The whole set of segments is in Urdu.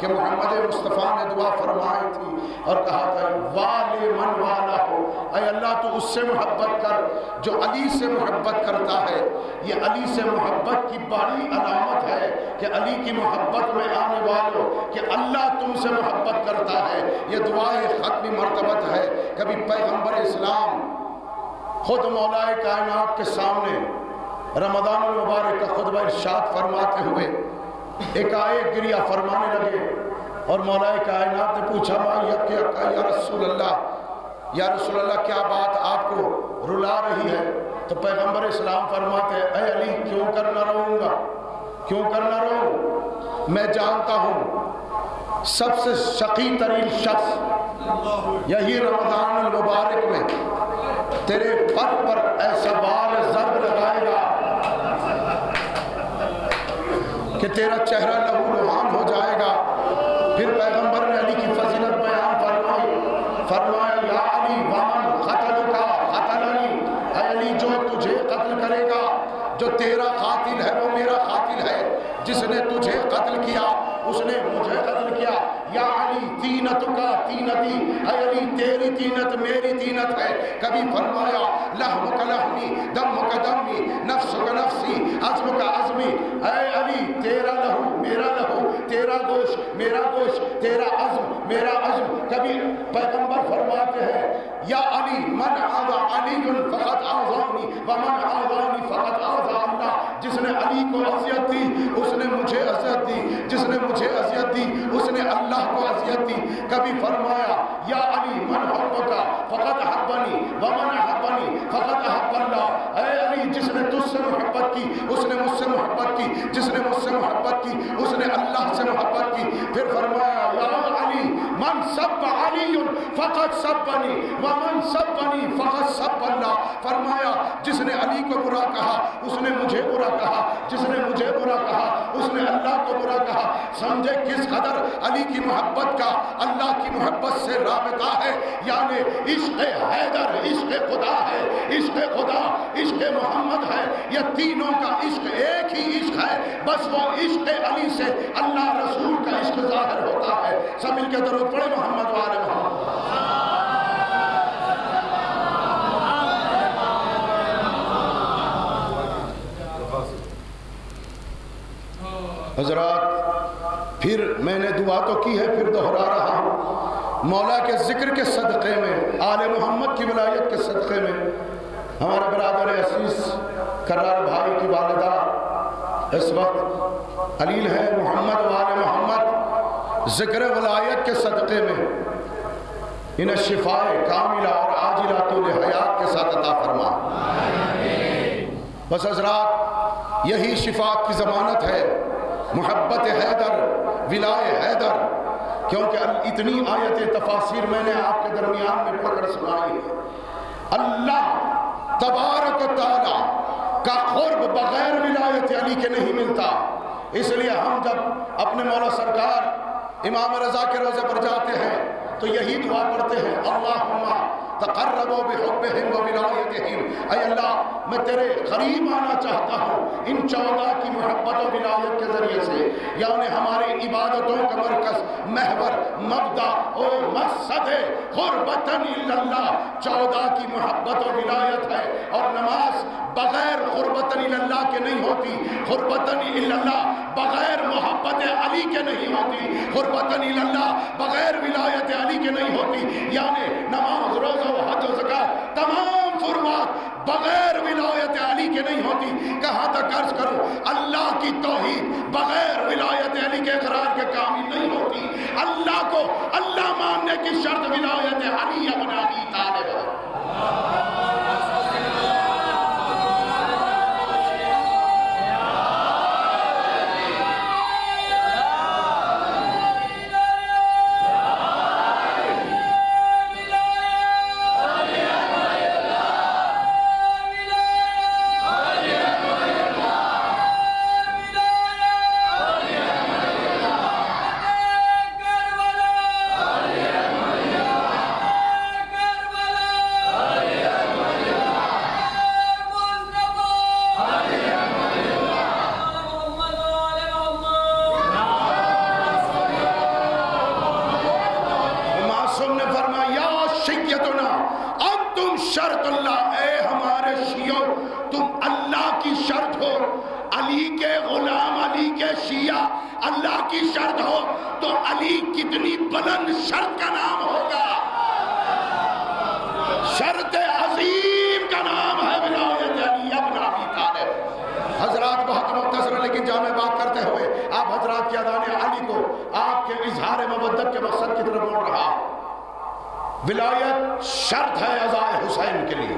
کہ محمد مصطفیٰ نے دعا فرمائی تھی اور کہا تھا والے من والا ہو، اے اللہ تو اس سے محبت کر جو علی سے محبت کرتا ہے۔ یہ علی سے محبت کی بڑی علامت ہے کہ علی کی محبت میں آنے والوں کہ اللہ تم سے محبت کرتا ہے۔ یہ دعائے ختمی مرتبت ہے۔ کبھی پیغمبر اسلام خود مولا کائنات کے سامنے رمضان المبارک کا خطبہ ارشاد فرماتے ہوئے ایک آیت گریہ فرمانے لگے اور مولا کائنات نے پوچھا یا رسول اللہ، یا رسول اللہ کیا بات آپ کو رلا رہی ہے؟ تو پیغمبر اسلام فرماتے ہیں اے علی کیوں کر نہ رہوں گا، کیوں کر نہ رہوں؟ میں جانتا ہوں سب سے شقی ترین شخص یہی رمضان المبارک میں تیرے پر ایسا بال ضرب لگائے گا کہ تیرا چہرہ لہو لہان ہو جائے گا۔ پھر پیغمبر نے علی کی فضیلت بیان فرمایا یا علی ومن قتلک قتلنی، اے علی جو تجھے قتل کرے گا، جو تیرا قاتل ہے وہ میرا قاتل ہے، جس نے تجھے قتل کیا اس نے مجھے قتل کیا۔ یا علی تینتک تینتی، اے علی تیری تینت میری تینت ہے۔ کبھی فرمایا لحمک لحمی دمک دمی نفسک نفسی عظمک عظمی، اے علی تیرا لہو میرا لہو، تیرا گوشت میرا گوشت، تیرا عظم میرا عظم۔ کبھی پیغمبر فرماتے ہیں یا علی من آذا علی فقط آذانی ومن آذانی فقط آذا اللہ، جس نے علی کو اذیت دی اس نے مجھے اذیت دی، جس نے مجھے اذیت دی اس نے اللہ کو اذیت دی۔ کبھی فرمایا یا علی من حبک فقط حبنی ومن احبنی فقط احب اللہ، اے علی جس نے تجھ سے محبت کی اس نے مجھ سے محبت کی، جس نے مجھ سے محبت کی اس نے اللہ سے محبت کی۔ پھر فرمایا یا علی من سب علی فقط سبنی ومن سبنی فقط سب اللہ، فرمایا جس نے علی کو برا کہا اس نے مجھے برا کہا، جس نے مجھے برا کہا اس نے اللہ کو برا کہا۔ سمجھے کس قدر علی کی محبت کا اللہ کی محبت سے رابطہ ہے، یعنی عشق حیدر عشق خدا ہے، عشق خدا عشق محمد ہے، یہ تینوں کا عشق ایک ہی عشق ہے، بس وہ عشق علی سے اللہ رسول کا عشق ظاہر ہوتا ہے۔ سب مل کے درود پڑھے محمد وآل محمد۔ حضرات پھر میں نے دعا تو کی ہے، پھر دہرا رہا ہوں، مولا کے ذکر کے صدقے میں، آل محمد کی ولایت کے صدقے میں، ہمارے برادر عزیز کرار بھائی کی والدہ اس وقت علیل ہے، محمد وآل محمد، ذکر ولایت کے صدقے میں انہیں شفاء کاملہ اور عاجلہ طول حیات کے ساتھ عطا فرما۔ بس حضرات یہی شفاء کی ضمانت ہے، محبت حیدر، ولائے حیدر، کیونکہ اتنی آیت تفاسیر میں نے آپ کے درمیان میں پڑھ کر سنائی ہے۔ اللہ تبارک و تعالی کا قرب بغیر ولایت علی کے نہیں ملتا، اس لیے ہم جب اپنے مولا سرکار امام رضا کے روضے پر جاتے ہیں تو یہی دعا پڑھتے ہیں اللہم تقربوا بحبہم و ولایتہم، اے اللہ میں تیرے قریب آنا چاہتا ہوں ان 14 کی محبت و ولایت کے ذریعے سے، یعنی ہماری عبادتوں کا مرکز، محور، مبدا اور مقصد ہے قربتاً اللہ، 14 کی محبت و ولایت ہے، اور نماز بغیر قربتاً اللہ کے نہیں ہوتی، قربتاً اللہ بغیر محبت علی کے نہیں ہوتی، قربتاً اللہ بغیر ولایت علی کے نہیں ہوتی، یعنی نماز، روزہ و حج و زکات تمام فرمات بغیر ولایت علی کے نہیں ہوتی۔ کہاں تک عرض کروں، اللہ کی توحید بغیر ولایت علی کے اقرار کے کامل نہیں ہوتی، اللہ کو اللہ ماننے کی شرط ولایت علی ابن ابی طالب ہے۔ علی کے غلام، علی کے شیعہ اللہ کی شرط ہو تو علی کتنی بلند شرط کا نام ہوگا. شرط عظیم کا نام ہے ولایت علی ابن ابی طالب. حضرات بہت مختصر ہے لیکن جامع بات کرتے ہوئے آپ حضرات کی اذان علی کو آپ کے اظہار مودت کے مقصد کی طرف بول رہا. ولایت شرط ہے عزائے حسین کے لیے،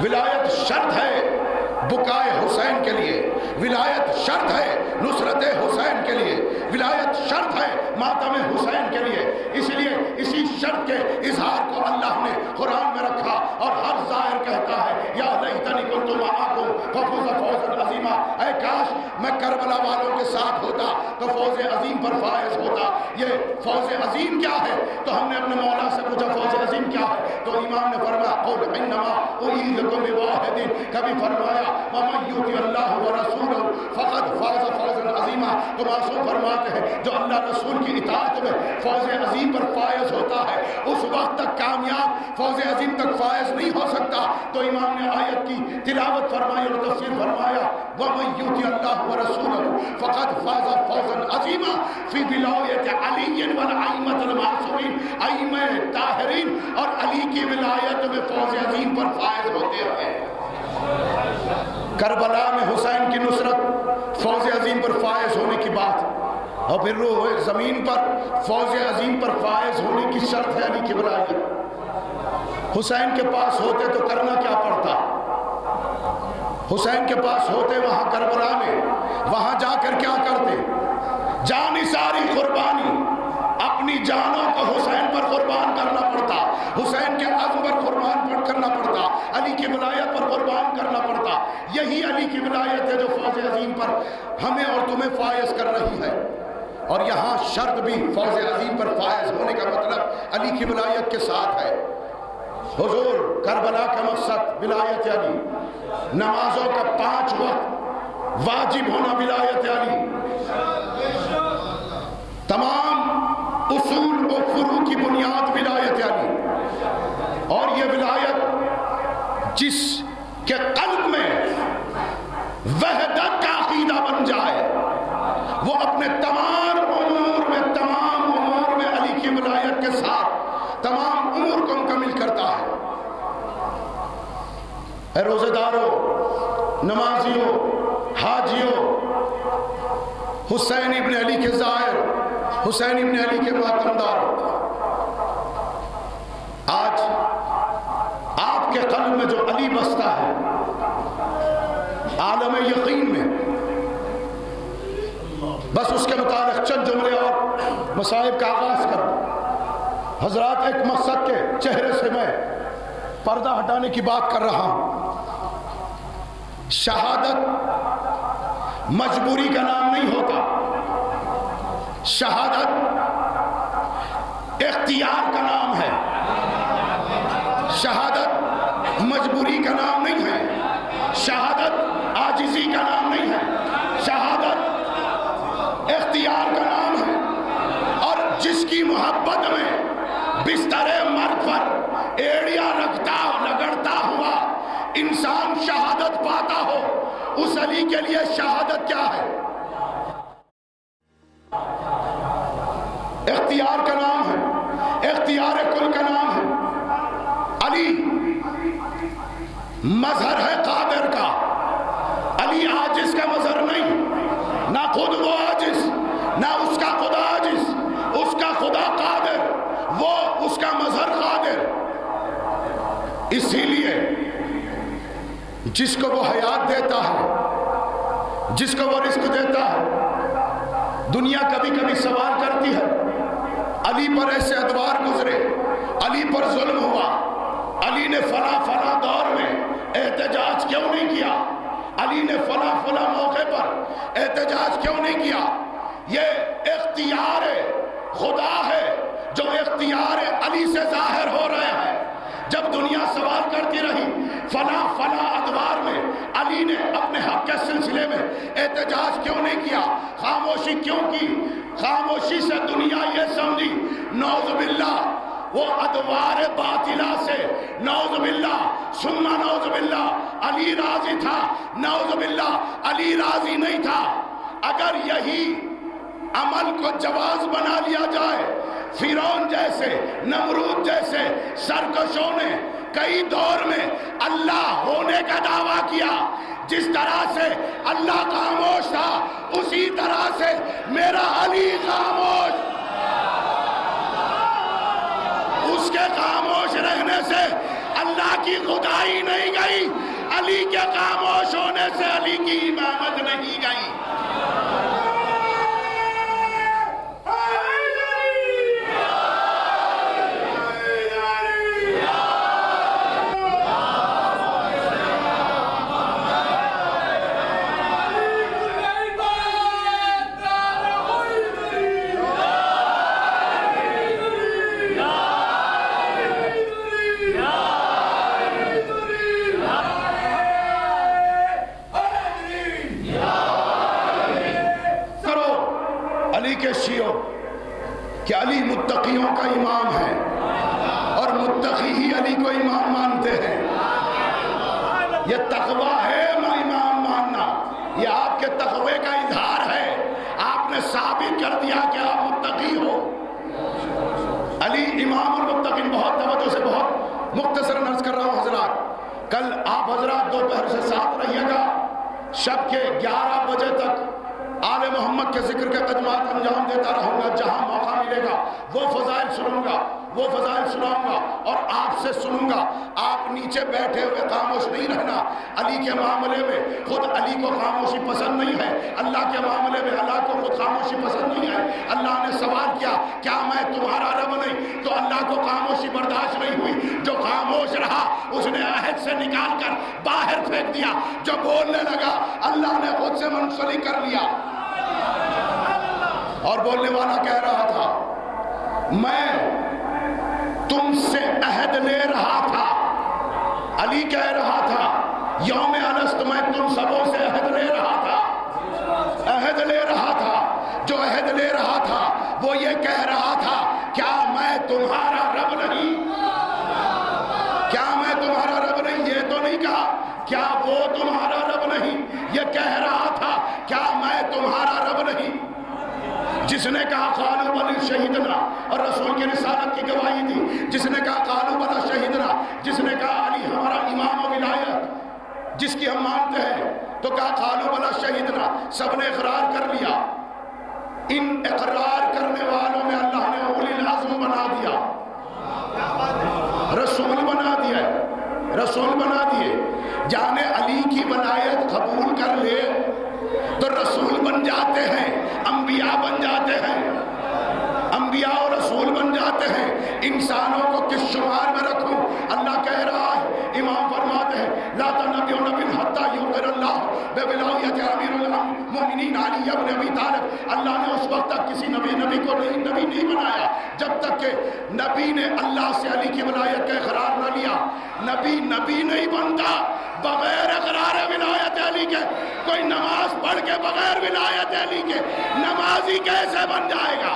ولایت شرط ہے بکائے حسین کے لیے، ولایت شرط ہے نصرت حسین کے لیے، ولایت شرط ہے ماتم حسین کے لیے. اس لیے اسی شرط کے اظہار کو اللہ نے قرآن میں رکھا اور ہر ظاہر کہتا ہے یا لیتنی کنت معکم فافوز فوزا عظیما. اے کاش میں کربلا والوں کے ساتھ ہوتا تو فوز عظیم پر فائز ہوتا. یہ فوز عظیم کیا ہے؟ تو ہم نے اپنے مولا سے پوچھا فوز عظیم کیا ہے؟ تو امام نے فرمایا قل انما اعیذکم بواحد. کبھی فرمایا ومن یؤتی اللہ ورسولہ فقد فاز فوزا عظیما. تو معصوم فرماتے ہیں جو اللہ رسول کی اطاعت میں فوز عظیم پر فائز ہوتا ہے اس وقت تک کامیاب، فوز عظیم تک فائز نہیں ہو سکتا. تو امام نے آیت کی تلاوت فرمائی اور تفسیر فرمایا ومن یؤتی اللہ ورسولہ فقد فاز فوزا عظیما فی ولایت علی والائمۃ المعصومین. ائمہ طاہرین اور علی کی ولایت میں فوز عظیم پر فائز ہوتے ہیں. کربلا میں حسین کی نصرت فوز عظیم پر فائز ہونے کی بات، اور پھر روح زمین پر فوز عظیم پر فائز ہونے کی شرط ہے علی کی ولایت. حسین کے پاس ہوتے تو کرنا کیا پڑتا؟ حسین کے پاس ہوتے وہاں کربلا میں، وہاں جا کر کیا کرتے؟ جانی ساری قربانی، اپنی جانوں کو حسین پر قربان کرنا پڑتا، حسین کے عزم پر قربان کرنا پڑتا، علی کی ولایت پر قربان کرنا پڑتا. یہی علی کی ولایت ہے جو فوز عظیم پر ہمیں اور تمہیں فائز کر رہی ہے. اور یہاں شرط بھی فوز عظیم پر فائز ہونے کا مطلب علی کی ولایت کے ساتھ ہے. حضور کربلا کا مقصد ولایت علی، نمازوں کا 5 وقت واجب ہونا ولایت علی، تمام اصول و فروع کی بنیاد ولایت علی. اور یہ ولایت جس کے قلب میں وحدت کا عقیدہ بن جائے وہ اپنے تمام امور میں علی کی ولایت کے ساتھ تمام امور کو مکمل کرتا ہے. اے روزہ داروں، نمازیوں، حاجیوں، حسین ابن علی کے زائر، حسین ابن علی کے ماتمدار، آج آپ کے قلب میں جو علی بستا ہے عالم یقین میں، بس اس کے متعلق چند جملے اور مصائب کا آغاز کروں. حضرات ایک مقصد کے چہرے سے میں پردہ ہٹانے کی بات کر رہا ہوں. شہادت مجبوری کا نام نہیں ہوتا، شہادت اختیار کا نام ہے. شہادت مجبوری کا نام نہیں ہے، شہادت عاجزی کا نام نہیں ہے، شہادت اختیار کا نام ہے. اور جس کی محبت میں بستر مرگ پر ایڑیاں رگڑتا ہوا انسان شہادت پاتا ہو، اس علی کے لیے شہادت کیا ہے؟ اختیار کا نام ہے، اختیار کل کا نام ہے. علی مظہر ہے قادر کا، علی عاجز کا مظہر نہیں، نہ خود وہ عاجز، نہ اس کا خدا عاجز، اس کا خدا قادر، وہ اس کا مظہر قادر. اسی لیے جس کو وہ حیات دیتا ہے، جس کو وہ رزق دیتا ہے، دنیا کبھی کبھی سوال کرتی ہے علی پر ایسے ادوار گزرے، علی پر ظلم ہوا، علی نے فلاں دور میں احتجاج کیوں نہیں کیا، علی نے فلاں موقع پر احتجاج کیوں نہیں کیا. یہ اختیار خدا ہے جو اختیار علی سے ظاہر ہو رہا ہے. جب دنیا سوال کرتی رہی فلاں ادوار میں علی نے اپنے حق کے سلسلے میں احتجاج کیوں نہیں کیا، خاموشی کیوں کی، خاموشی سے دنیا یہ سمجھی نعوذ باللہ وہ ادوار باطلہ سے نعوذ باللہ ثم نعوذ باللہ علی راضی تھا، نعوذ باللہ علی راضی نہیں تھا۔ اگر یہی عمل کو جواز بنا لیا جائے، فرعون جیسے، نمرود جیسے سرکشوں نے کئی دور میں اللہ ہونے کا دعویٰ کیا، جس طرح سے اللہ خاموش تھا اسی طرح سے میرا علی خاموش، اس کے خاموش رہنے سے اللہ کی خدائی نہیں گئی، علی کے خاموش ہونے سے علی کی امامت نہیں گئی۔ کہ علی متقیوں کا امام ہے اور متقی ہی علی کو امام مانتے ہیں۔ یہ تقوی ہے امام ماننا، یہ آپ کے تقوی کا اظہار ہے، آپ نے ثابت کر دیا کہ آپ متقی ہو۔ علی امام المتقین۔ بہت توجہ سے بہت مختصر عرض کر رہا ہوں حضرات، کل آپ حضرات دوپہر سے ساتھ رہیے گا، شب کے 11 بجے تک آل محمد کے ذکر کے خدمات انجام دیتا رہوں گا، جہاں موقع ملے گا وہ فضائل سنوں گا، وہ فضائل سناؤں گا اور آپ سے سنوں گا۔ آپ نیچے بیٹھے ہوئے خاموش نہیں رہنا۔ علی کے معاملے میں خود علی کو خاموشی پسند نہیں ہے، اللہ کے معاملے میں اللہ کو خود خاموشی پسند نہیں ہے۔ اللہ نے سوال کیا کیا میں تمہارا رب نہیں؟ تو اللہ کو خاموشی برداشت نہیں ہوئی، جو خاموش رہا اس نے عہد سے نکال کر باہر پھینک دیا، جو بولنے لگا اللہ نے خود سے منسلک کر لیا۔ اور بولنے والا کہہ رہا تھا میں تم سے عہد لے رہا تھا، علی کہہ رہا تھا یوم الست میں تم سبوں سے عہد لے رہا تھا، عہد لے رہا تھا۔ جو عہد لے رہا تھا وہ یہ کہہ رہا تھا کیا میں تمہارا رب نہیں؟ کیا میں تمہارا رب نہیں؟ یہ تو نہیں کہا کیا وہ تمہارا رب نہیں، یہ کہہ رہا تھا کیا میں تمہارا رب نہیں؟ جس نے کہا قالوا بلی شہیدنا اور رسول کی رسالت کی گواہی دی، جس نے کہا قالوا بلی شہیدنا، جس نے کہا علی ہمارا امام و ولایت جس کی ہم مانتے ہیں، تو کہا قالوا بلی شہیدنا، سب نے اقرار کر لیا۔ ان اقرار کرنے والوں میں اللہ نے اولی العزم بنا دیا، رسول بنا دیا، رسول بنا دیے۔ جانے علی کی ولایت قبول کر لے تو رسول بن جاتے ہیں، انبیاء بن جاتے ہیں، انبیاء اور رسول بن جاتے ہیں۔ انسانوں کو کس شمار میں رکھوں؟ اللہ کہہ رہا ہے، امام فرماتے ہیں لا تنبئون بالحتى يخبر الله بولایت امیر المؤمنین علی ابن ابی طالب۔ اللہ نے اس وقت تک کسی نبی کو نبی نہیں بنایا جب تک کہ نبی نے اللہ سے علی کی ولایت کا اقرار نہ لیا۔ نبی نہیں بنتا بغیر اقرار ولایت علی کے۔ کوئی نماز پڑھ کے بغیر ولایت علی کے نمازی کیسے بن جائے گا؟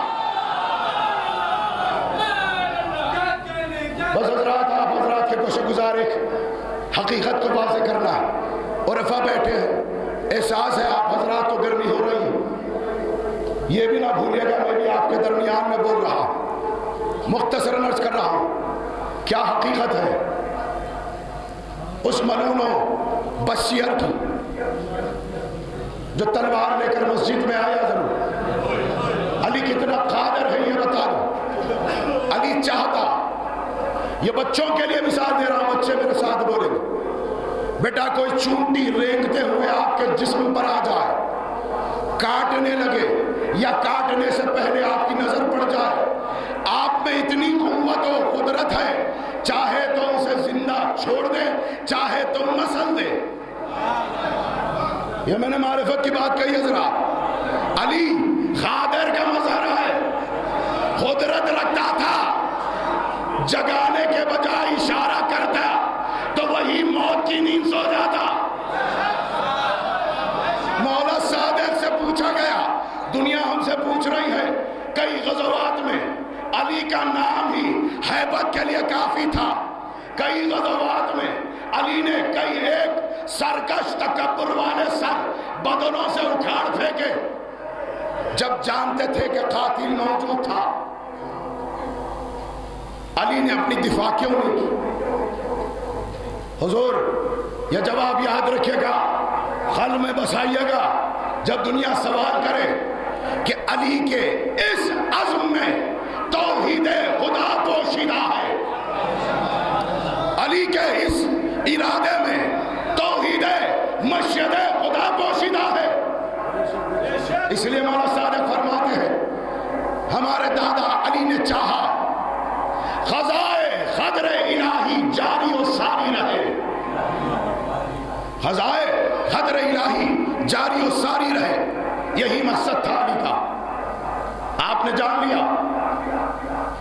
بس حضرات، آپ حضرات کے کوشش گزار ایک حقیقت کو واضح کرنا ہے۔ اور رفع بیٹھے ہیں، احساس ہے آپ حضرات کو گرمی ہو رہی ہے، یہ بھی نہ بھولیے گا میں بھی آپ کے درمیان میں بول رہا ہوں، مختصر عرض کر رہا ہوں کیا حقیقت ہے اس ملعون و بشیر کی جو تلوار لے کر مسجد میں آیا ضرور۔ علی کتنا قادر ہے یہ بتا دو۔ علی چاہتا، یہ بچوں کے لیے مثال دے رہا ہوں، بچے میرے ساتھ بولیں گے، بیٹا کوئی چونٹی رینگتے ہوئے آپ کے جسم پر آ جائے، کاٹنے لگے یا کاٹنے سے پہلے آپ کی نظر پڑ جائے، آپ میں اتنی قوت و قدرت ہے، چاہے تو اسے زندہ چھوڑ دے، چاہے تو مسل دے۔ یہ میں نے معرفت کی بات کہی ہے ذرا۔ علی قادر کا مظہر ہے، قدرت رکھتا تھا، جگانے کے بجائے اشارہ کرتا تو وہی موت کی نیند سو جاتا۔ مولا صادق سے پوچھا گیا، دنیا ہم سے پوچھ رہی ہے کئی غزوات میں علی کا نام ہی ہیبت کے لیے کافی تھا. کئی غزوات میں علی نے کئی ایک سرکش تکبر والے سر بدنوں سے اکھاڑ پھینکے. جب جانتے تھے کہ قاتل موجود تھا، علی نے اپنی دفاع کیوں نہیں کی؟ حضور یہ جواب یاد رکھیے گا، خل میں بسائیے گا جب دنیا سوال کرے کہ علی کے اس عزم میں توحید خدا پوشیدہ ہے، علی کے اس ارادے میں توحید مشیت خدا پوشیدہ ہے. اس لیے مولا صادق فرماتے ہیں ہمارے دادا علی نے چاہا خزائے قدر الہی جاری و ساری رہے، خزائے قدر الہی جاری و ساری رہے. یہی مقصد تھا علی کا. آپ نے جان لیا.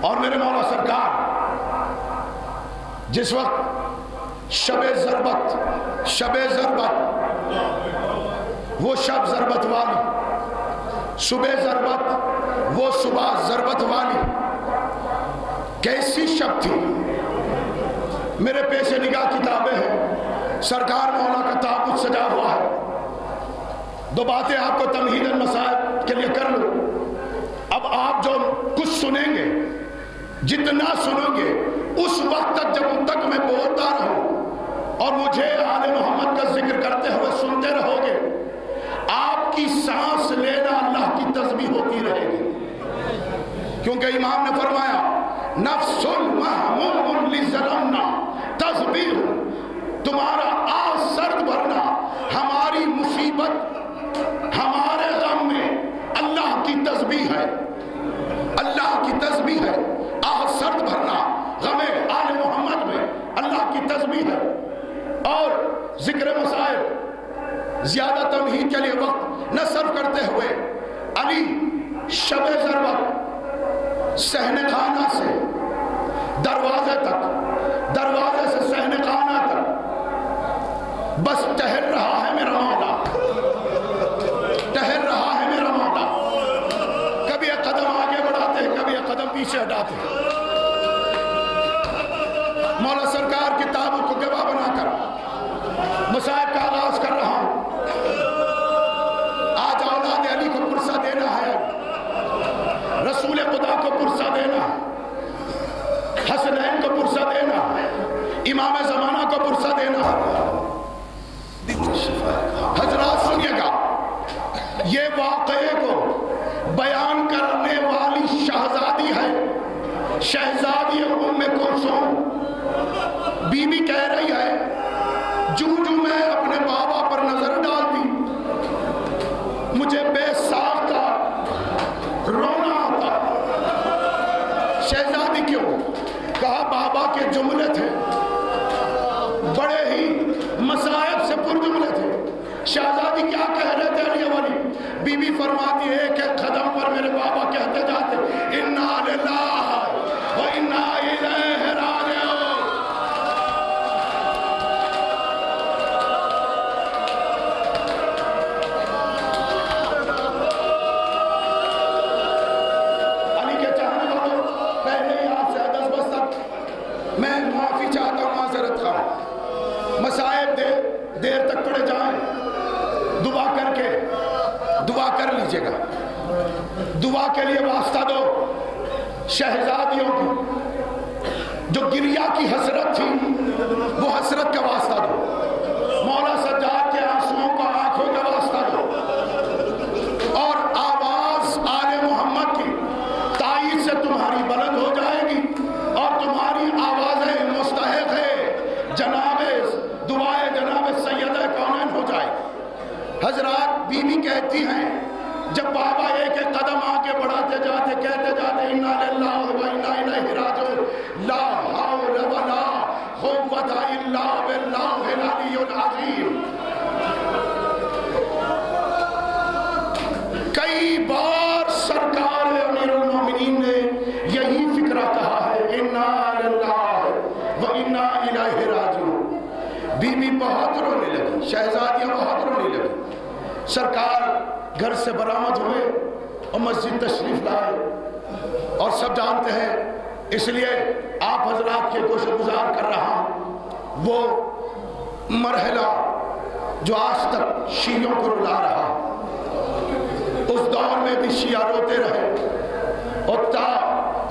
اور میرے مولا سرکار جس وقت شب ضربت وہ شب ضربت والی، صبح ضربت وہ صبح ضربت والی، کیسی شب تھی. میرے پیش نگاہ کتابیں ہیں، سرکار مولا کا تابوت سجا ہوا ہے. دو باتیں آپ کو تمہید المصائب کے لیے کر لوں. اب آپ جو کچھ سنیں گے، جتنا سنو گے، اس وقت تک جب تک میں بولتا رہوں اور مجھے آل محمد کا ذکر کرتے ہوئے سنتے رہو گے، آپ کی سانس لینا اللہ کی تسبیح ہوتی رہے گی. کیونکہ امام نے فرمایا نفس محموم لظلمنا تسبیح، تمہارا آہ سرد بھرنا ہماری مصیبت، ہمارے غم میں اللہ کی تسبیح ہے، اللہ کی تسبیح ہے. آہ سرد بھرنا غم آل محمد میں اللہ کی تسبیح ہے. اور ذکر مسائل زیادہ تمہید کے لیے وقت نہ صرف کرتے ہوئے، علی شب ضربت صحن خانہ سے دروازے تک، دروازے سے صحن خانہ تک بس ٹہل رہا ہے میرا مولا، ٹہل رہا ہے میرا مولا. کبھی ایک قدم آگے بڑھاتے ہیں، کبھی ایک قدم پیچھے ہٹاتے ہیں. مولا سرکار کی تابوت کو گواہ بنا کر مصائب کا آغاز کر رہا ہوں. آج اولاد علی کو پرسہ دینا ہے، رسول خدا کو پرسہ دینا ہے، حسنین کو پرسہ دینا ہے، امام زمانہ کو پرسہ دینا ہے. حضرات سنیے گا، یہ واقعے کو بیان کرنے والی شہزادی ہے، شہزادی ام کلثوم. بی بی کہہ رہی ہے جو میں اپنے بابا پر نظر ڈالتی مجھے بے ساختہ رونا آتا. شہزادی کیوں؟ کہا بابا کے جملے تھے بڑے ہی مصائب سے پر جملے تھے. شہزادی کیا کہہ رہے تھے علی والی؟ بی بی فرماتی ہے ایک ایک قدم پر میرے بابا کہتے جاتے انا للہ و انا الیہ راجعون. میں معافی چاہتا ہوں، معذرت خواہ. مصائب دیر تک پڑے جائیں، دعا کر لیجئے گا. دعا کے لیے واسطہ دو شہزادیوں کی جو گریا کی حسرت تھی، وہ حسرت کا واسطہ دو. مولا سجاد کے آنسوؤں کا آنکھوں کا واسطہ دو. اور آواز آل محمد کی تائید سے تمہاری بلند ہو جائے گی اور تمہاری آوازیں مستحق ہے جناب دعائے جناب سیدہ کونین ہو جائے. حضرات بی بی کہتی ہیں جب بابا ایک ایک قدم آگے بڑھاتے جاتے کہتے جاتے انا للہ و انا الیہ راجعون لا حول ولا قوت الا باللہ العلی العظیم. کئی بار سرکار امیر المومنین نے یہی فکرہ کہا ہے انا للہ و انا الیہ راجعون. بی بی بہت رونے لگی، شہزادیاں بہت رونے لگی. سرکار گھر سے برآمد ہوئے اور مسجد تشریف لائے. اور سب جانتے ہیں، اس لیے آپ حضرات کے گوش گزار کر رہا ہوں وہ مرحلہ جو آج تک شیعوں کو رلا رہا، اس دور میں بھی شیعہ روتے رہے اور تا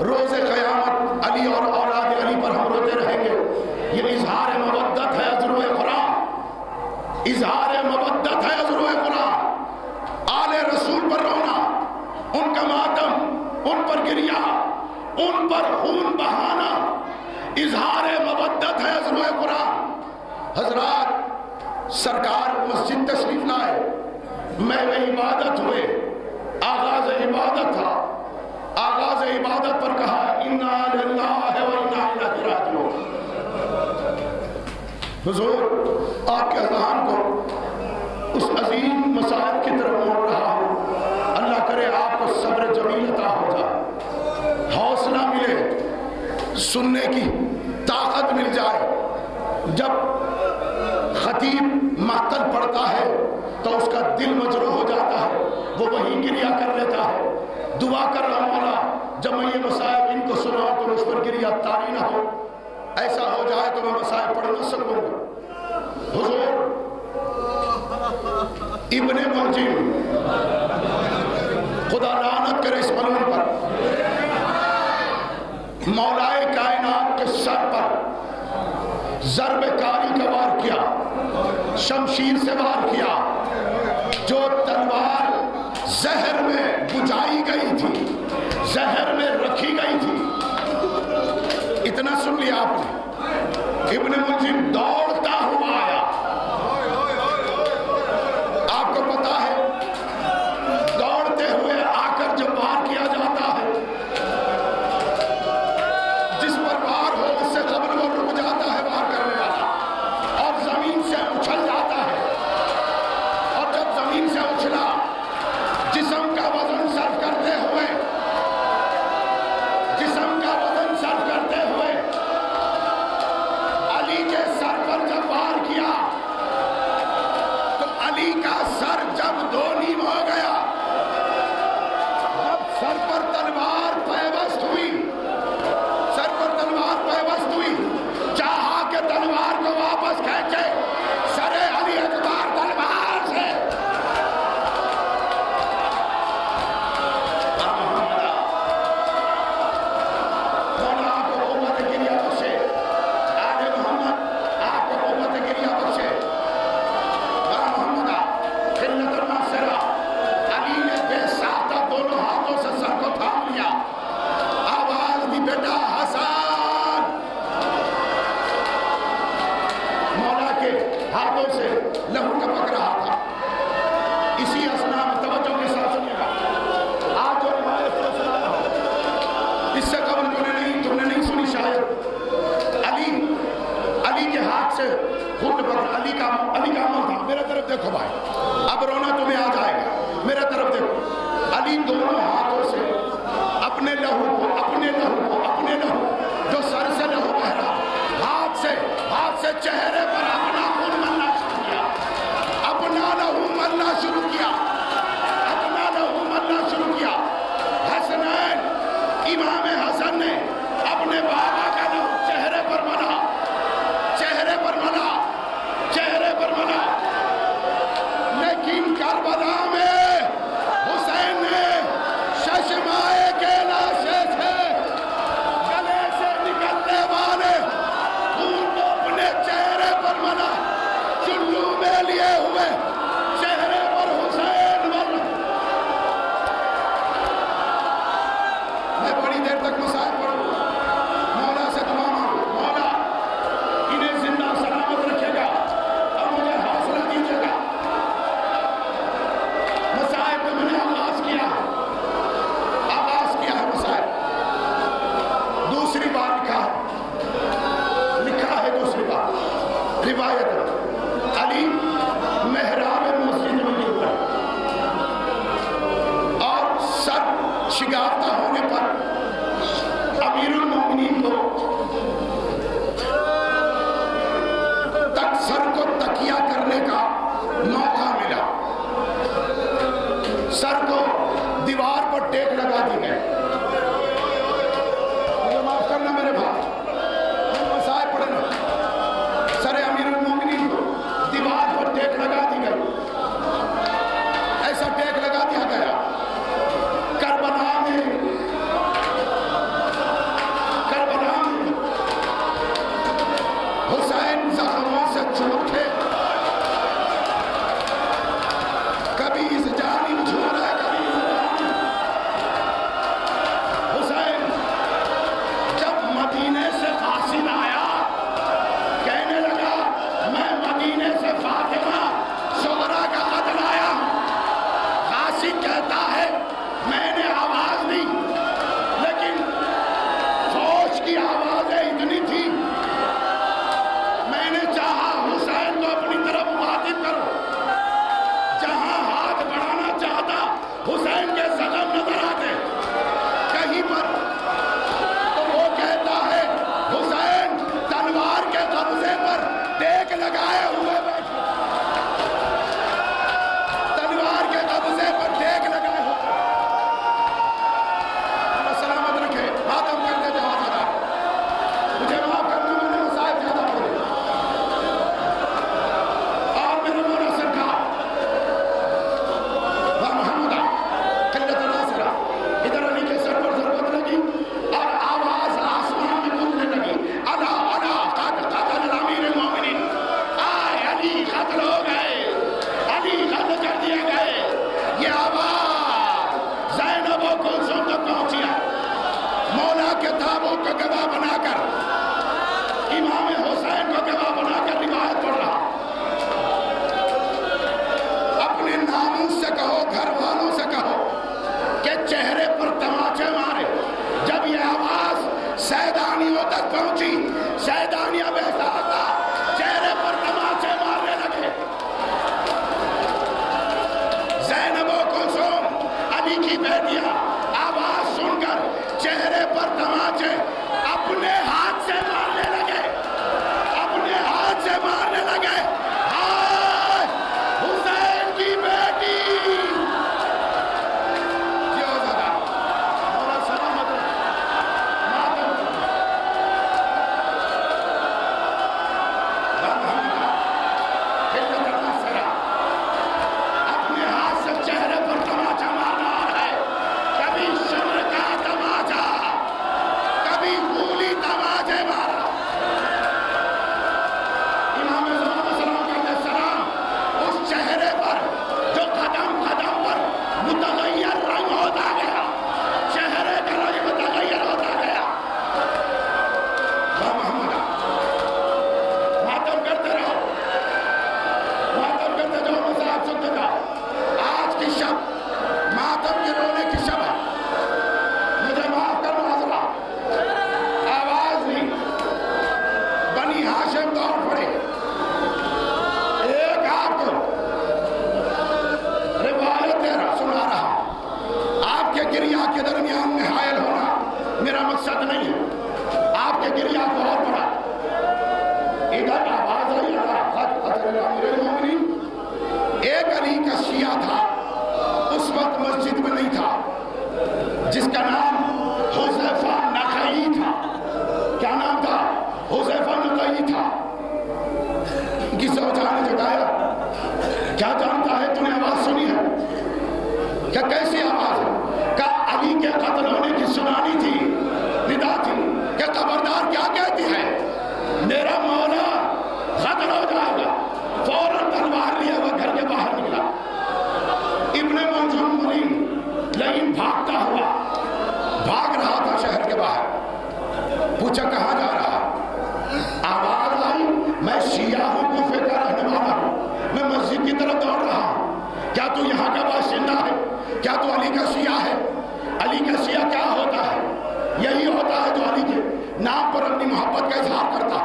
روز قیامت علی اور اولاد علی پر ہم روتے رہیں گے۔ یہ اظہار مودت ہے عذرو قرآن، اظہار مودت ہے عذرو قرآن۔ آل رسول پر رونا، ان کا ماتم، ان پر گریہ، ان پر خون بہانا اظہار مودت ہے عذرو قرآن۔ حضرات سرکار مسجد تشریف لائے، میں عبادت ہوئے، آغاز عبادت تھا، آغاز عبادت پر کہا انا للہ و انا الیہ راجعون۔ حضور آپ کے اذہان کو اس عظیم مسائل کی طرف موڑ رہا ہوں، اللہ کرے آپ کو صبر جمیل عطا ہو جائے، حوصلہ ملے، سننے کی طاقت مل جائے۔ جب خطیب معطل پڑھتا ہے تو اس کا دل مجروح ہو جاتا ہے، وہ وہی گریہ کر لیتا ہے۔ دعا کر رہا مولا جب میں یہ مسائل ان کو سناؤں تو اس پر گریہ طاری نہ ہو، ایسا ہو جائے تو میں مسائل پڑھ نہ سکوں گا۔ حضور ابن ملجم، خدا لعنت کرے اس ملعون پر، مولائے کائنات کے سر پر ضرب کاری کا وار کیا، شمشیر سے وار کیا، جو تلوار زہر میں بجھائی گئی تھی، زہر میں رکھی گئی تھی۔ اتنا سن لیا آپ نے، ابن ملجم دوڑتا ہوا آیا۔ آپ کو پتا ہے دوڑتے ہوئے آ کر جب وار کیا جاتا ہے، جس پر وار ہو اس سے قبل وہ رک جاتا ہے وار کرنے والا، اور زمین سے اچھل جاتا ہے، اور جب زمین سے اچھلا جسم کا وزن صرف کرتے ہوئے، جسم کا وزن صرف کرتے ہوئے علی کے سر پر جب وار کیا تو علی کا سر جب دو نیم ہو گیا، جب سر پر تلوار پیوست ہوئی، سر پر تلوار پیوست ہوئی، چاہا کہ تلوار کو واپس کھینچے، سر علی اکبر تلوار سے ہاتھوں سے لہو ٹپک رہا تھا۔ اسی اثنا میں توجہ کے ساتھ سنیے گا، آج جو روایت سے سنا رہا ہوں اس سے قبل تم نے نہیں سنی شاید۔ علی کے ہاتھ سے خون ٹپک، علی کا عمل تھا، میرے طرف دیکھو بھائی، اب رونا تمہیں آ جائے گا، میرے طرف دیکھو۔ علی دونوں ہاتھوں سے اپنے لہو کو جو سر سے لہو بہ رہا، ہاتھ سے چہرے پر اپنا خون ملنا شروع کیا، اپنا لہو ملنا شروع کیا، اپنا لہو ملنا شروع کیا۔ حسنین امام حسن نے اپنے بابا کا لہو چہرے پر ملا، چہرے پر ملا، چہرے پر ملا۔ لیکن کربلا میں حسین نے ششمائے کے لاشے سے گلے سے نکلنے والے چہرے پر ملا، چلو میں لیے ہوئے چہرے پر حسین ملا۔ میں بڑی دیر تک مسائل پڑھوں، مولا سے دعا مانگوں، مولا انہیں زندہ سلامت رکھے گا اور مجھے حوصلہ دیجیے گا۔ مسائل کو میں نے آغاز کیا ہے مسائل۔ دوسری بار لکھا ہے دوسری بات روایت، علی محراب مسجد میں گر پڑے اور سر شگافتہ ہونے پر پر تماچے اپنے ہاتھ سے مارنے لگے، اپنے ہاتھ سے مارنے لگے۔ ہائے حسین کی بیٹی، کیوں زدہ مولا سلامت ماتم اپنے ہاتھ سے چہرے پر تماچا مارنا ہے، کبھی شمر کا تماچا، کبھی گولی تماچے مارا۔ امام زمان سلام علیہ السلام اس چہرے پر جو قدم قدم پر متغیر رنگ ہوتا گیا، چہرے کا رنگ متغیر ہوتا گیا۔ محمد ماتم کرتے رہو، ماتم کرتے جاؤ، مذاہب سنتے جاؤ۔ آج کی شب ماتم کی رونے کی شب ہے، مجھے معاف کر معذرہ، آواز نہیں۔ بنی ہاشم دوڑ پڑے، ایک آپ کو روایت سنا رہا۔ آپ کے گریہ کے درمیان میں حائل ہونا میرا مقصد نہیں ہے، آپ کے گریہ کو اور بڑا۔ ادھر آواز آئی امیر المومنین، ایک علی کا شیعہ تھا، اس وقت مسجد میں نہیں تھا، جس کا نام حذیفہ نخعی تھا۔ کیا نام تھا؟ حذیفہ نخعی تھا۔ ان کی زوجہ نے جگایا، کیا جانتا ہے تو نے آواز سنی ہے؟ کیا کیسی آواز ہے؟ کہا علی کے قتل ہونے کی سنانی تھی، ندا تھی کہ خبردار کیا کہتی ہے؟ میرا مولا قتل ہو جائے گا۔ فوراً تلوار لیا وہ گھر کے باہر نکلا۔ ابن منظم مریم لیکن بھاگتا ہوا بھاگ رہا تھا شہر کے باہر۔ پوچھا کہاں جا رہا؟ آواز آئی میں شیعہ ہوں، کوفے کا رہنے والا ہوں، میں مسجد کی طرف دوڑ رہا ہوں۔ کیا تو یہاں کا باشندہ ہے؟ کیا تو علی کا شیعہ ہے؟ علی کا شیعہ کیا ہوتا ہے؟ یہی ہوتا ہے جو علی کے نام پر اپنی محبت کا اظہار کرتا۔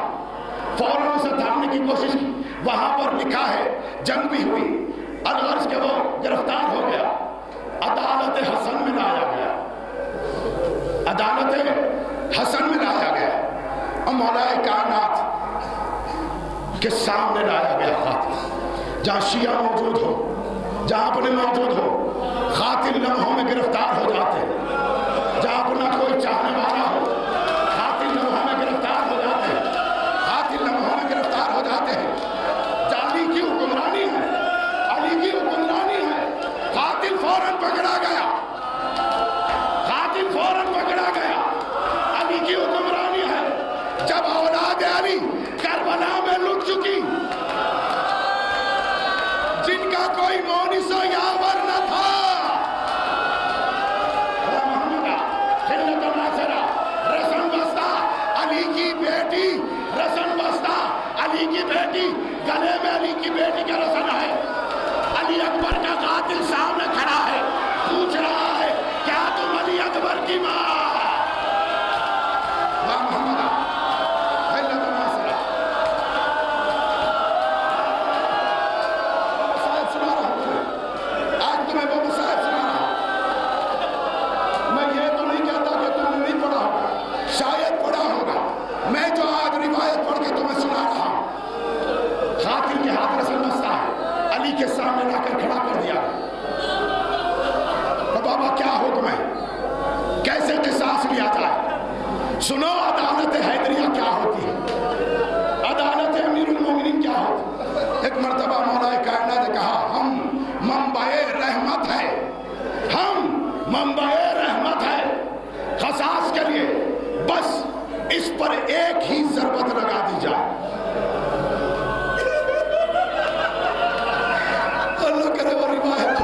فوراً اسے تھامنے کی کوشش کی، وہاں پر لکھا ہے جنگ بھی ہوئی، الغرض کہ وہ گرفتار ہو گیا، عدالت حسن میں لایا گیا، عدالت حسن میں لایا گیا اور مولا کائنات کے سامنے لایا گیا قاتل۔ جہاں شیعہ موجود ہو، جہاں اپنے موجود ہو، قاتل لمحوں میں گرفتار ہو جاتے ہیں۔ جہاں اپنا کوئی چاہنے والا ہو، قاتل لمحوں میں گرفتار ہو جاتے ہیں، قاتل لمحوں میں گرفتار ہو جاتے ہیں۔ علی کی حکمرانی ہے، علی کی حکمرانی ہے، قاتل فوراً پکڑا گیا، قاتل فوراً پکڑا گیا۔ علی کی حکمرانی ہے۔ جب اولاد علی کربلا میں لٹ چکی، جن کا کوئی مونس و یاور نہ تھا، رسن بستہ علی کی بیٹی، رسن بستہ علی کی بیٹی، گلے میں علی کی بیٹی کا رسن ہے۔ علی اکبر کا قاتل سامنے کھڑا ہے، پوچھ رہا ہے کیا تم علی اکبر کی ماں؟ سنو عدالت حیدریہ کیا ہوتی ہے، عدالت امیر المومنین کیا ہوتی ہے۔ ایک مرتبہ مولا کائنات نے کہا ہم منبع رحمت ہے، ہم منبع رحمت ہے، قصاص کے لیے بس اس پر ایک ہی ضربت لگا دی جائے۔ اللہ کرے وہ روایت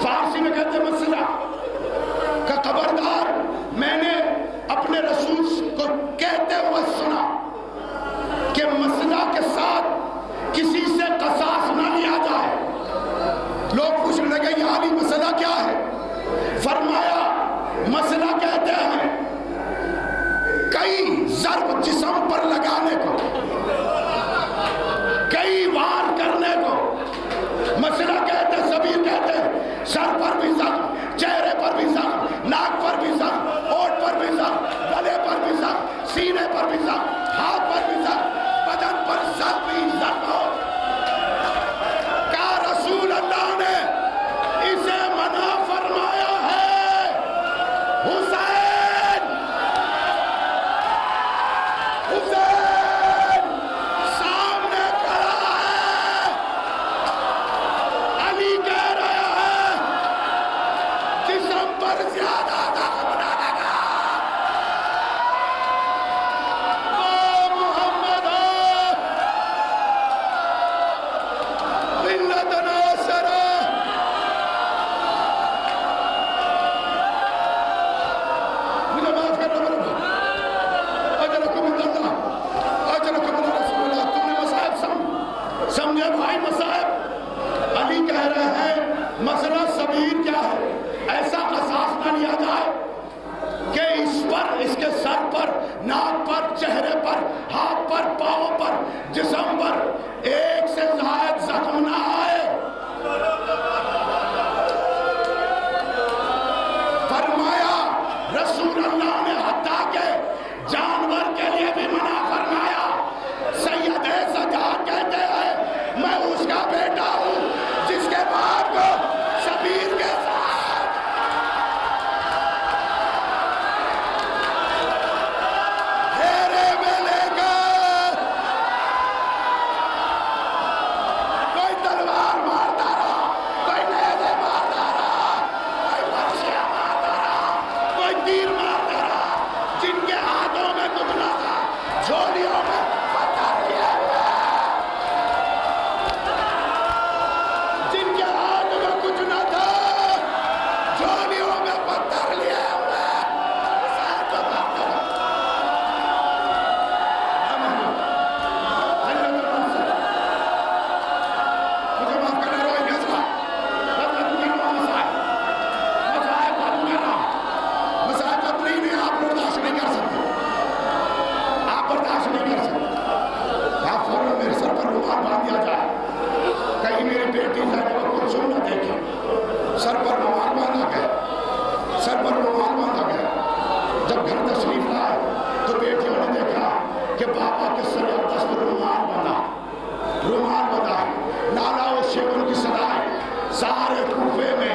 فارسی میں کہتے مسئلہ کہ خبردار میں نے اپنے رسول کو کہہ مسئلہ کہتے ہیں کئی ضرب جسم پر لگانے کو، کئی وار کرنے کو مسئلہ کہتے ہیں، سبیر کہتے ہیں سر پر بھی زخم، چہرے پر بھی زخم، ناک پر بھی زخم، ہونٹ پر بھی زخم، گلے پر بھی زخم، سینے پر بھی زخم، ہاتھ پر بھی زخم، بدن پر زخم ہی زخم ہو۔ کہا رسول اللہ نے اسے منع فرمایا ہے۔ حسین سامنے کھڑا ہے، علی کہہ رہا ہے جسم پر زیادہ زخم نہ لگا، وہ محمد ملت ناصر۔ مجھے معاف کرنا میرے بھائی، اجرکم اللہ، اجرکم اللہ رسول اللہ۔ تم نے مصائب سمجھے بھائی، مصائب علی کہہ رہے ہیں مسئلہ سبیر کیا ہے، ایسا قصاص نہ لیا جائے کہ اس پر، اس کے سر پر، ناک پر، چہرے پر، ہاتھ پر، پاؤں پر، جسم پر ایک سے زائد زخم نہ آئے۔ فرمایا رسول اللہ نے حتیٰ کہ جانور کے لیے بھی منع فرمایا۔ سید سجاد کہتے ہیں میں اس کا بیٹا ہوں جس کے باپ کو شبیر کے ساتھ گھیرے میں لے کر کوئی تلوار مارتا رہا، کوئی نیزے مارتا رہا، کوئی برچیاں مارتا رہا، کوئی تیر مارتا رہا، جن کے ہاتھوں میں کچھ نہ تھا جھولیوں میں پتھر لیے ہوئے، جن کے ہاتھ میں کچھ نہ تھا جھولیوں میں پتھر لیے ہوئے، حسین کو مارتا رہا۔ مجھے معاف کرنا روئی نظرہ، مسائب اپنی نہیں، آپ برداشت نہیں کر سکتے، آپ برداشت نہیں کر سکتے۔ آپ فوراً میرے سر پر رومال باندھ دیا جائے، کہیں میری بیٹی زینب کو کچھ نہ دیکھے۔ سر پر رومال باندھا گیا، سر پر رومال باندھا گیا۔ جب گھر تشریف لائے تو بیٹیوں نے دیکھا کہ بابا کے سر اقدس پر رومال باندھا، رومال باندھا ہے۔ نالا و شیون کی صدائیں سارے کوفے میں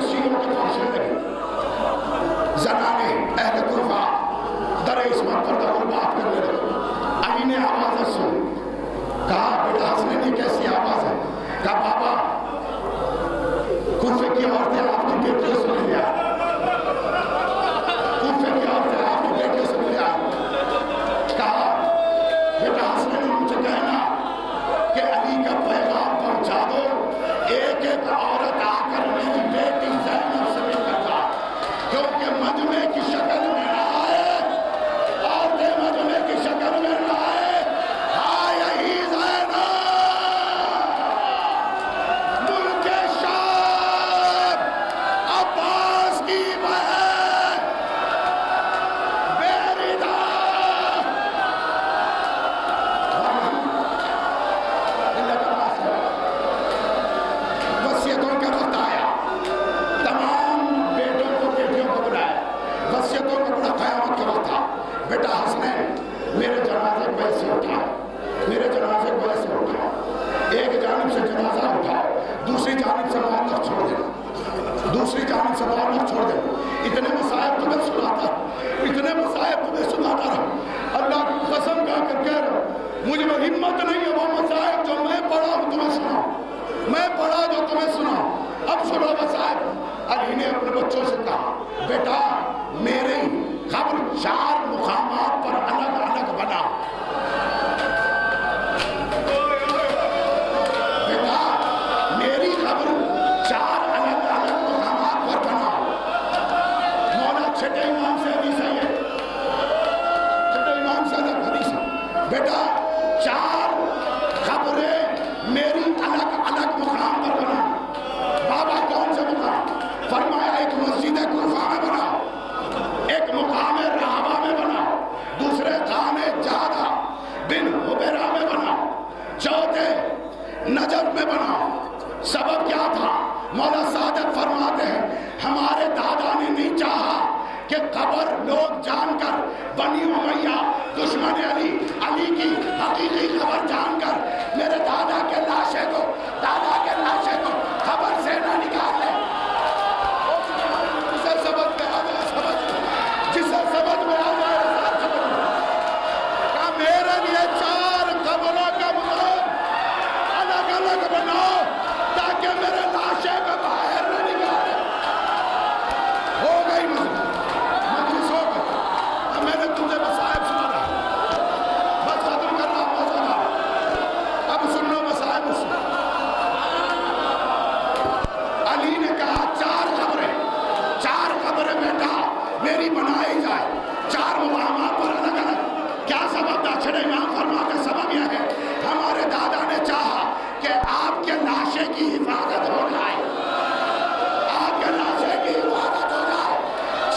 شیعوں کے پہنچنے لگی۔ زنانے اہل کوفہ در عصمت پر دخل بات کرنے لگے۔ علی نے آوازیں سن، کہا بیٹا حسن یہ کیسی آواز ہے؟ کہا بابا کوفے کی عورتیں آپ کی بیٹیوں سے ملے آئیں، کوفے کی عورتیں آپ کی بیٹیوں سے ملے آئیں۔ کہا بیٹا حسن نے مجھے کہنا کہ علی کا پیغام پہنچا دو، ایک ایک عورت آ کر میری بیٹی زینب سے مل کر جائے، کیونکہ مجمع کی شکل میں نہ آئے، عورتیں مجمع کی شکل میں نہ آئے، ہاں یہی زینب ملک شام عباس کی بہن بیریدہ۔ وصیتوں کا وقت آیا، تمام بیٹوں کو بیٹیوں کو بلایا، وصیتوں کا بڑا قیامت کا وقت تھا۔ بیٹا حسنین میرے جنازے کو ایسے اٹھاؤ، میرے جنازے کو ایسے اٹھاؤ، ایک جانب سے جنازہ اٹھاؤ، دوسری جانب سے معلق چھوڑ دینا، دوسری جانب سے معلق چھوڑ دینا۔ اتنے مسائب تمہیں سناتا، اتنے مسائب تمہیں سناتا رہا، اللہ کی قسم کھا کر کہہ رہا ہوں مجھ میں ہمت نہیں ہے وہ مسائب جو میں پڑھا ہوں تمہیں سناؤں، میں پڑھا جو تمہیں سناؤں۔ اب سنو مسائب۔ علی نے اپنے بچوں سے کہا بیٹا میری قبر 4 مقامات پر الگ الگ بنا، بیٹا میری قبر 4 الگ الگ مقامات پر بنا۔ مولا چھٹے امام سے حدیث ہے، یہ چھٹے امام سے الگ حدیث ہے، بیٹا 4 قبریں میری الگ الگ مقام پر بنا۔ بابا کون سے مقام؟ فرمایا ایک مسجد کوفہ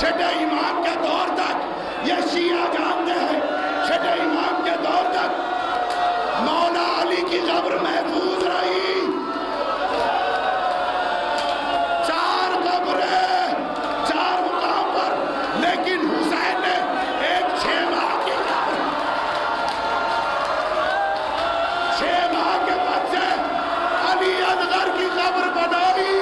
چھٹے امام کے دور تک یہ شیعہ جانتے ہیں، چھٹے امام کے دور تک مولا علی کی قبر محفوظ رہی۔ 4 قبریں 4 مقام پر، لیکن حسین نے ایک 6 ماہ کی قبر، 6 ماہ کے بچے علی اصغر کی قبر بنائی۔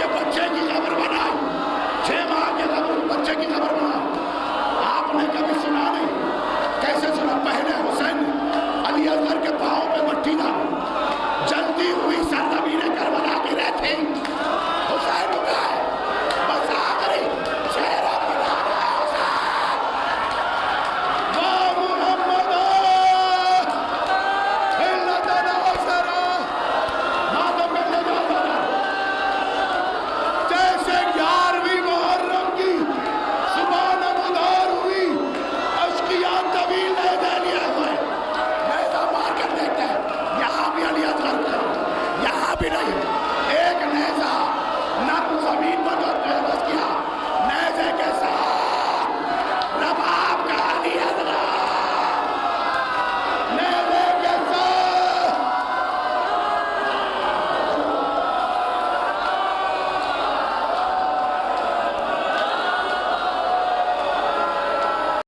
بچے کی قبر بنائی، 6 ماہ کے بچے کی قبر بنائی۔